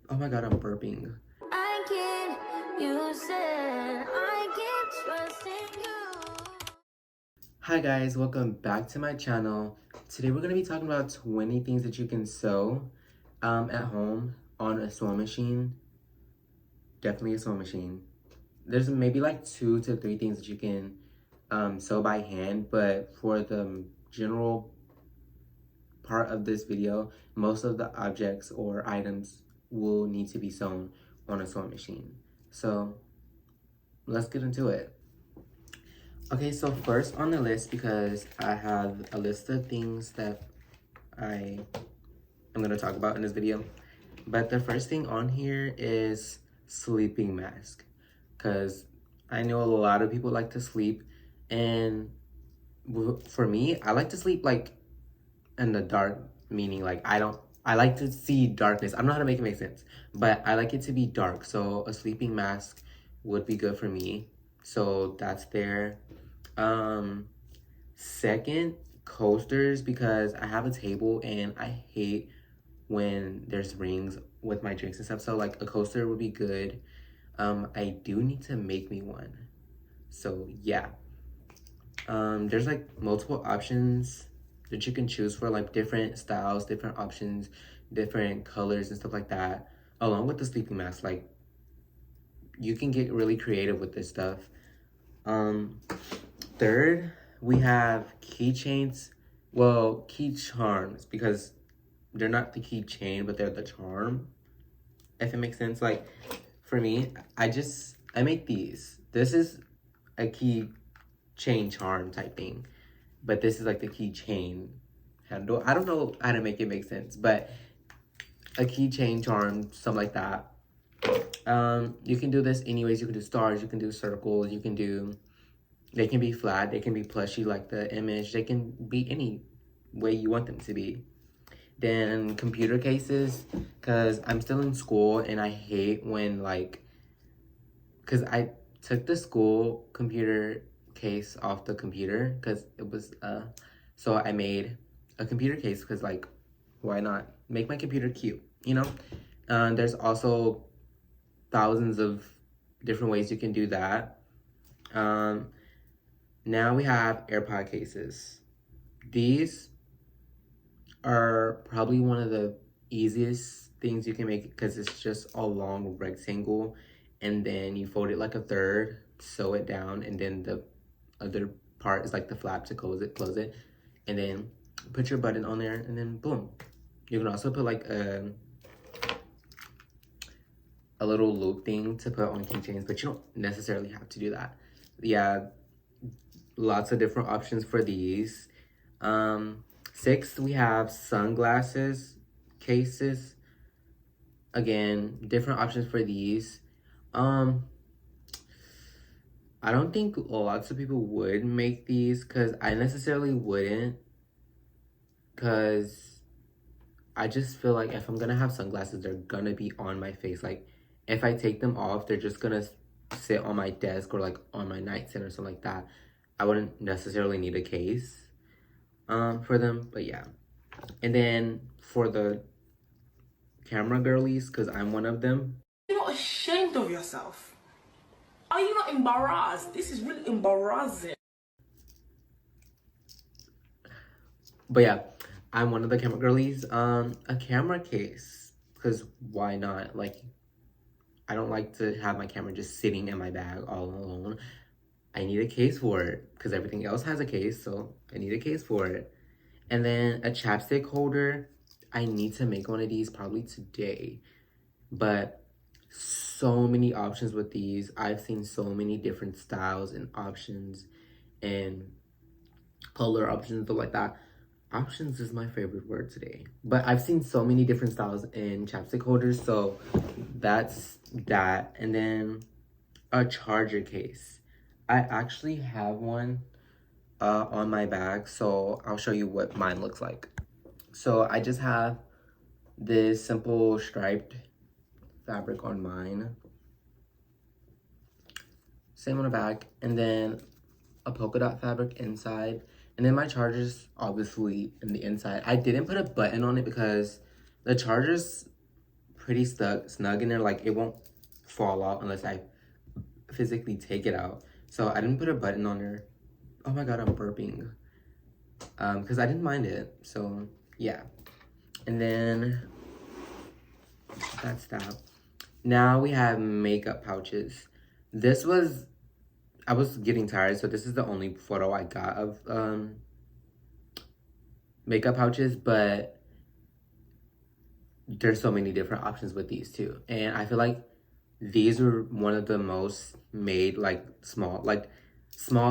Oh my god, I'm burping. I can't, you said I can't trust in you. Hi guys, welcome back to my channel. Today we're going to be talking about 20 things that you can sew at home on a sewing machine. Definitely a sewing machine. There's maybe like 2 to 3 things that you can sew by hand, but for the general part of this video, most of the objects or items will need to be sewn on a sewing machine. So let's get into it. Okay, so first on the list, because I have a list of things that I am going to talk about in this video, but the first thing on here is sleeping mask, because I know a lot of people like to sleep, and for me, I like to sleep like in the dark, meaning like I like to see darkness. I don't know how to make it make sense, but I like it to be dark, so a sleeping mask would be good for me. So that's there. Second, coasters, because I have a table and I hate when there's rings with my drinks and stuff. So like a coaster would be good. I do need to make me one. So yeah. There's like multiple options that you can choose for, like different styles, different options, different colors and stuff like that. Along with the sleeping mask, like you can get really creative with this stuff. Third, we have keychains. Well, key charms, because they're not the keychain, but they're the charm. If it makes sense. Like for me, I make these. This is a key chain charm type thing, but this is like the keychain handle. I don't know how to make it make sense, but a keychain charm, something like that. You can do this anyways. You can do stars, you can do circles, you can do, they can be flat, they can be plushy like the image, they can be any way you want them to be. Then computer cases, because I'm still in school and I hate when like, because I took the school computer case off the computer because it was, so I made a computer case because like, why not make my computer cute, you know? There's also thousands of different ways you can do that. Now we have AirPod cases. These are probably one of the easiest things you can make because it's just a long rectangle and then you fold it like a third, sew it down, and then the other part is like the flap to close it, and then put your button on there and then boom. You can also put like a little loop thing to put on keychains, but you don't necessarily have to do that. Yeah, lots of different options for these. Sixth, we have sunglasses cases. Again, different options for these. I don't think lots of people would make these because I necessarily wouldn't, because I just feel like if I'm gonna have sunglasses, they're gonna be on my face. Like if I take them off, they're just gonna sit on my desk or like on my nightstand or something like that. I wouldn't necessarily need a case for them, but yeah. And then for the camera girlies, because I'm one of them. You're not ashamed of yourself. Are you not embarrassed? This is really embarrassing. But yeah, I'm one of the camera girlies. A camera case, because why not? Like, I don't like to have my camera just sitting in my bag all alone. I need a case for it because everything else has a case, so I need a case for it. And then a chapstick holder. I need to make one of these probably today, but so many options with these. I've seen so many different styles and options and color options, stuff like that. Options is my favorite word today, but I've seen so many different styles in chapstick holders, so that's that. And then a charger case. I actually have one on my bag, so I'll show you what mine looks like. So I just have this simple striped fabric on mine, same on the back, and then a polka dot fabric inside, and then my charger's obviously in the inside. I didn't put a button on it because the charger's pretty snug in there. Like, it won't fall out unless I physically take it out. So I didn't put a button on there. Oh my god, I'm burping. Because I didn't mind it. So yeah. And then that's that. Now we have makeup pouches. I was getting tired, so this is the only photo I got of makeup pouches, but there's so many different options with these too. And I feel like these are one of the most made, like small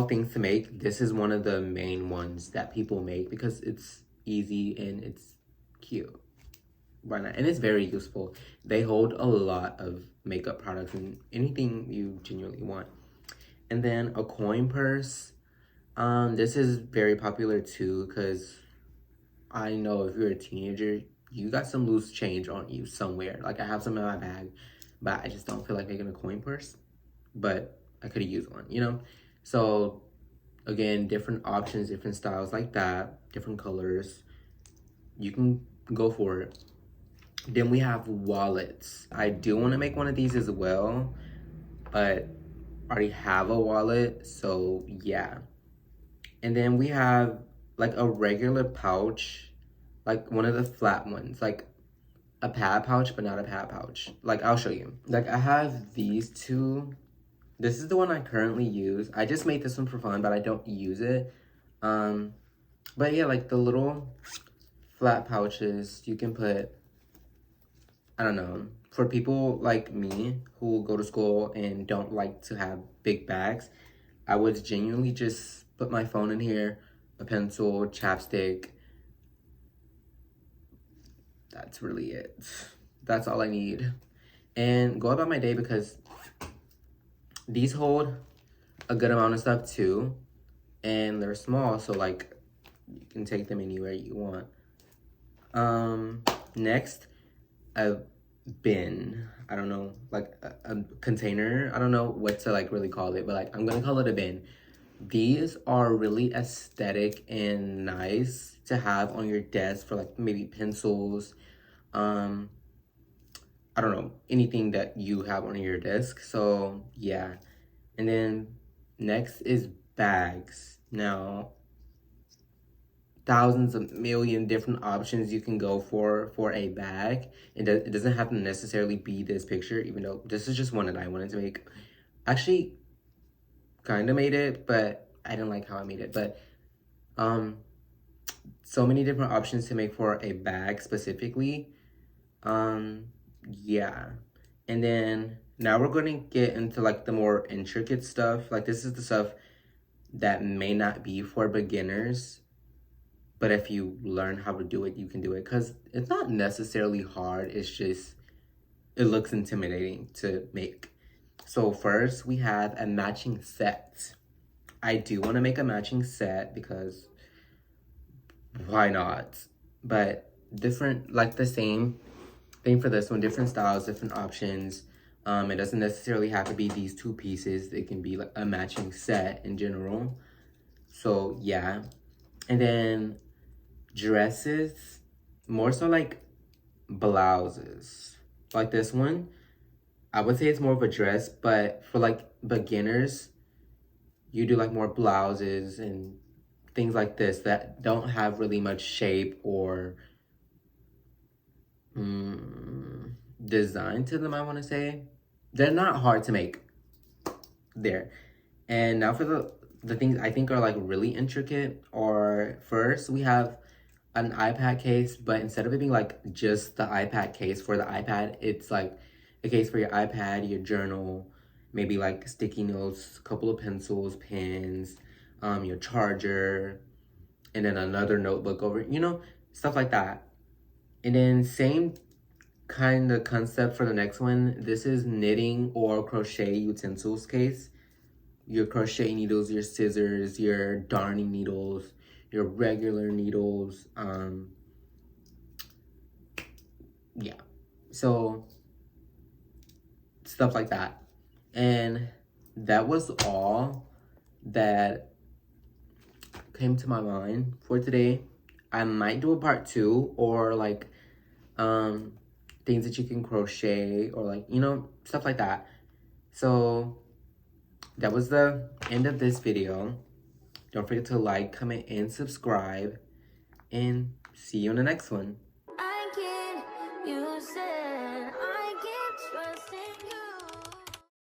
things to make. This is one of the main ones that people make because it's easy and it's cute. Why not? And it's very useful. They hold a lot of makeup products and anything you genuinely want. And then a coin purse. This is very popular too because I know if you're a teenager, you got some loose change on you somewhere. Like, I have some in my bag, but I just don't feel like making a coin purse. But I could have used one, you know? So, again, different options, different styles like that, different colors. You can go for it. Then we have wallets. I do want to make one of these as well, but I already have a wallet, so yeah. And then we have like a regular pouch, like one of the flat ones, like a pad pouch, but not a pad pouch. Like, I'll show you. Like, I have these two. This is the one I currently use. I just made this one for fun, but I don't use it. But yeah, like the little flat pouches you can put, I don't know, for people like me who go to school and don't like to have big bags, I would genuinely just put my phone in here, a pencil, chapstick. That's really it. That's all I need. And go about my day because these hold a good amount of stuff too. And they're small, so like you can take them anywhere you want. Next, a bin. I don't know, like a container. I don't know what to like really call it, but like I'm gonna call it a bin. These are really aesthetic and nice to have on your desk for like maybe pencils. I don't know, anything that you have on your desk. So yeah. And then next is bags. Now, thousands of million different options you can go for a bag. It doesn't have to necessarily be this picture, even though this is just one that I wanted to make. Actually, kind of made it, but I didn't like how I made it. But so many different options to make for a bag specifically. Yeah. And then now we're going to get into like the more intricate stuff. Like, this is the stuff that may not be for beginners, but if you learn how to do it, you can do it. Because it's not necessarily hard. It's just, it looks intimidating to make. So first, we have a matching set. I do want to make a matching set because why not? But different, like the same thing for this one, different styles, different options. It doesn't necessarily have to be these two pieces. It can be like a matching set in general. So yeah. And then dresses, more so like blouses. Like this one, I would say it's more of a dress, but for like beginners, you do like more blouses and things like this that don't have really much shape or design to them, I want to say. They're not hard to make there. And now for the things I think are like really intricate, or first we have an iPad case, but instead of it being like just the iPad case for the iPad, it's like a case for your iPad, your journal, maybe like sticky notes, a couple of pencils, pens, your charger, and then another notebook over, you know, stuff like that. And then same kind of concept for the next one. This is knitting or crochet utensils case. Your crochet needles, your scissors, your darning needles, your regular needles. Yeah. So stuff like that. And that was all that came to my mind for today. I might do a part 2 or like things that you can crochet or like, you know, stuff like that. So that was the end of this video. Don't forget to like, comment, and subscribe. And see you in the next one.